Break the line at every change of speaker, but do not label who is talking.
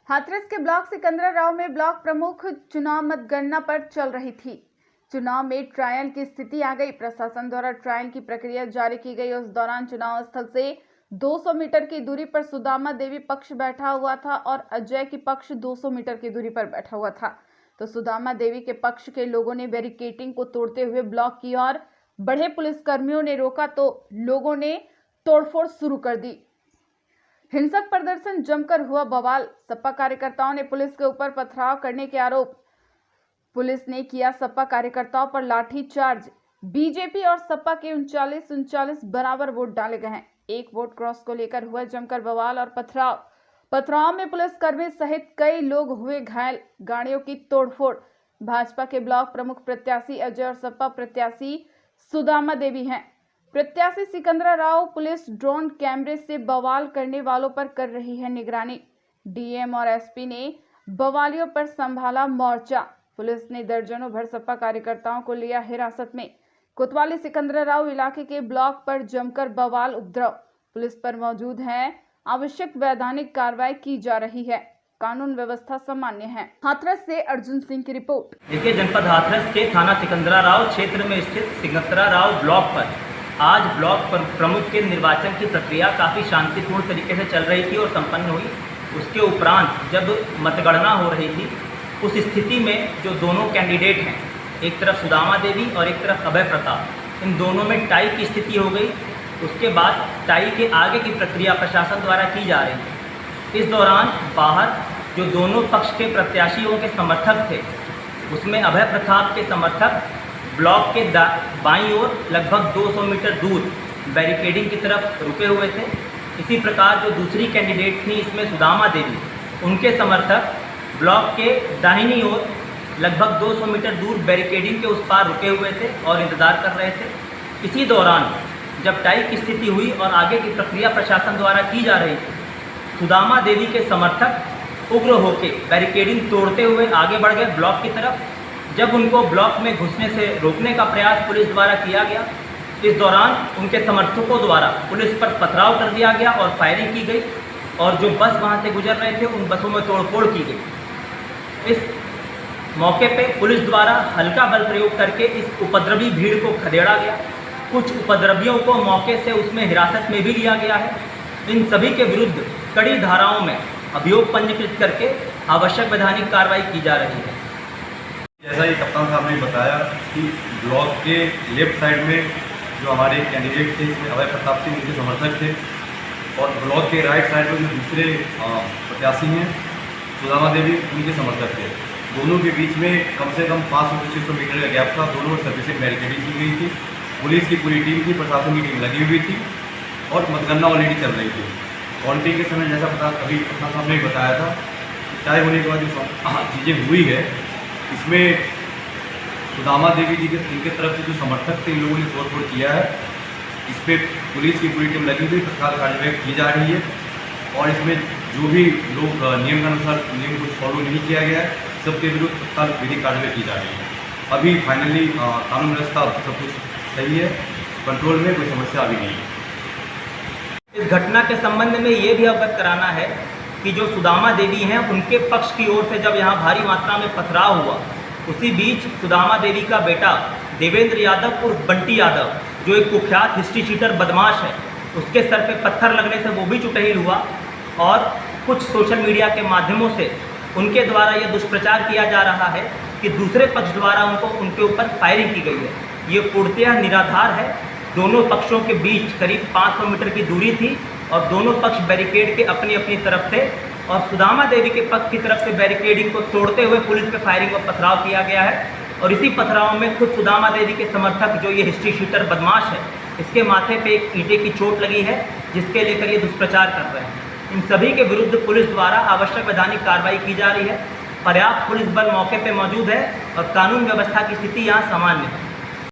हाथरस के ब्लॉक सिकंदराराव में ब्लॉक प्रमुख चुनाव मतगणना पर चल रही थी। चुनाव में ट्रायल की स्थिति आ गई। प्रशासन द्वारा ट्रायल की प्रक्रिया जारी की गई। उस दौरान चुनाव स्थल से 200 मीटर की दूरी पर सुदामा देवी पक्ष बैठा हुआ था और अजय की पक्ष 200 मीटर की दूरी पर बैठा हुआ था। तो सुदामा देवी के पक्ष के लोगों ने बैरिकेडिंग को तोड़ते हुए ब्लॉक की ओर बढ़े। पुलिसकर्मियों ने रोका तो लोगों ने तोड़फोड़ शुरू कर दी। हिंसक प्रदर्शन जमकर हुआ बवाल। सपा कार्यकर्ताओं ने पुलिस के ऊपर पथराव करने के आरोप। पुलिस ने किया सपा कार्यकर्ताओं पर लाठीचार्ज। बीजेपी और सपा के 39 बराबर वोट डाले गए हैं। एक वोट क्रॉस को लेकर हुआ जमकर बवाल और पथराव में पुलिसकर्मी सहित कई लोग हुए घायल। गाड़ियों की तोड़फोड़। भाजपा के ब्लॉक प्रमुख प्रत्याशी अजय और सपा प्रत्याशी सुदामा देवी हैं। प्रत्याशी सिकंदराराव पुलिस ड्रोन कैमरे से बवाल करने वालों पर कर रही है निगरानी। डीएम और एसपी ने बवालियों पर संभाला मोर्चा। पुलिस ने दर्जनों भर सपा कार्यकर्ताओं को लिया हिरासत में। कोतवाली सिकंदराराव इलाके के ब्लॉक पर जमकर बवाल उपद्रव। पुलिस पर मौजूद है। आवश्यक वैधानिक कार्रवाई की जा रही है। कानून व्यवस्था सामान्य है। हाथरस से अर्जुन सिंह की रिपोर्ट।
देखिए, जनपद हाथरस के थाना सिकंदराराव क्षेत्र में स्थित सिकंदराराव ब्लॉक पर आज ब्लॉक प्रमुख के निर्वाचन की प्रक्रिया काफ़ी शांतिपूर्ण तरीके से चल रही थी और संपन्न हुई। उसके उपरांत जब मतगणना हो रही थी, उस स्थिति में जो दोनों कैंडिडेट हैं, एक तरफ सुदामा देवी और एक तरफ अभय प्रताप, इन दोनों में टाई की स्थिति हो गई। उसके बाद टाई के आगे की प्रक्रिया प्रशासन द्वारा की जा रही थी। इस दौरान बाहर जो दोनों पक्ष के प्रत्याशियों के समर्थक थे, उसमें अभय प्रताप के समर्थक ब्लॉक के बाईं ओर लगभग 200 मीटर दूर बैरिकेडिंग की तरफ रुके हुए थे। इसी प्रकार जो दूसरी कैंडिडेट थी, इसमें सुदामा देवी, उनके समर्थक ब्लॉक के दाहिनी ओर लगभग 200 मीटर दूर बैरिकेडिंग के उस पार रुके हुए थे और इंतज़ार कर रहे थे। इसी दौरान जब टाई की स्थिति हुई और आगे की प्रक्रिया प्रशासन द्वारा की जा रही थी, सुदामा देवी के समर्थक उग्र होकर बैरिकेडिंग तोड़ते हुए आगे बढ़ गए ब्लॉक की तरफ। जब उनको ब्लॉक में घुसने से रोकने का प्रयास पुलिस द्वारा किया गया, इस दौरान उनके समर्थकों द्वारा पुलिस पर पथराव कर दिया गया और फायरिंग की गई और जो बस वहां से गुजर रहे थे, उन बसों में तोड़फोड़ की गई। इस मौके पे पुलिस द्वारा हल्का बल प्रयोग करके इस उपद्रवी भीड़ को खदेड़ा गया। कुछ उपद्रवियों को मौके से उसमें हिरासत में भी लिया गया है। इन सभी के विरुद्ध कड़ी धाराओं में अभियोग पंजीकृत करके आवश्यक वैधानिक कार्रवाई की जा रही है।
जैसा कि कप्तान साहब ने बताया कि ब्लॉक के लेफ्ट साइड में जो हमारे कैंडिडेट थे, इसमें अभय प्रताप सिंह उनके समर्थक थे, और ब्लॉक के राइट साइड में जो दूसरे प्रत्याशी हैं सुदामा देवी, उनके समर्थक थे। दोनों के बीच में कम से कम 500 से 600 मीटर का गैप था। दोनों सर्विसिंग बैरिकेडिंग की गई थी। पुलिस की पूरी टीम थी, प्रशासन की टीम लगी हुई थी और मतगणना ऑलरेडी चल रही थी। काउंटिंग के समय जैसा अभी कप्तान साहब ने बताया था, चाय होने के बाद जो चीज़ें हुई है, इसमें सुदामा देवी जी के इनके तरफ से जो समर्थक थे, इन लोगों ने तोड़फोड़ किया है। इस पर पुलिस की पूरी टीम लगी हुई, तत्काल कार्रवाई की जा रही है और इसमें जो भी लोग नियम के अनुसार नियम को फॉलो नहीं किया गया है, सबके विरुद्ध तत्काल विधिक कार्रवाई की जा रही है। अभी फाइनली कानून व्यवस्था सब कुछ सही है, कंट्रोल में, कोई समस्या अभी नहीं है।
इस घटना के संबंध में ये भी अवगत कराना है कि जो सुदामा देवी हैं, उनके पक्ष की ओर से जब यहाँ भारी मात्रा में पथराव हुआ, उसी बीच सुदामा देवी का बेटा देवेंद्र यादव उर्फ बंटी यादव, जो एक कुख्यात हिस्ट्री शीटर बदमाश है, उसके सर पे पत्थर लगने से वो भी चुटहिल हुआ और कुछ सोशल मीडिया के माध्यमों से उनके द्वारा यह दुष्प्रचार किया जा रहा है कि दूसरे पक्ष द्वारा उनके ऊपर फायरिंग की गई है। ये पूर्णतः निराधार है। दोनों पक्षों के बीच करीब 500 मीटर की दूरी थी और दोनों पक्ष बैरिकेड के अपनी अपनी तरफ थे और सुदामा देवी के पक्ष की तरफ से बैरिकेडिंग को तोड़ते हुए पुलिस पे फायरिंग और पथराव किया गया है। और इसी पथराव में खुद सुदामा देवी के समर्थक, जो ये हिस्ट्री शीटर बदमाश है, इसके माथे पे एक ईंटे की चोट लगी है, जिसके लेकर ये दुष्प्रचार कर रहे हैं। इन सभी के विरुद्ध पुलिस द्वारा आवश्यक वैधानिक कार्रवाई की जा रही है। पर्याप्त पुलिस बल मौके पर मौजूद है और कानून व्यवस्था की स्थिति यहाँ सामान्य है।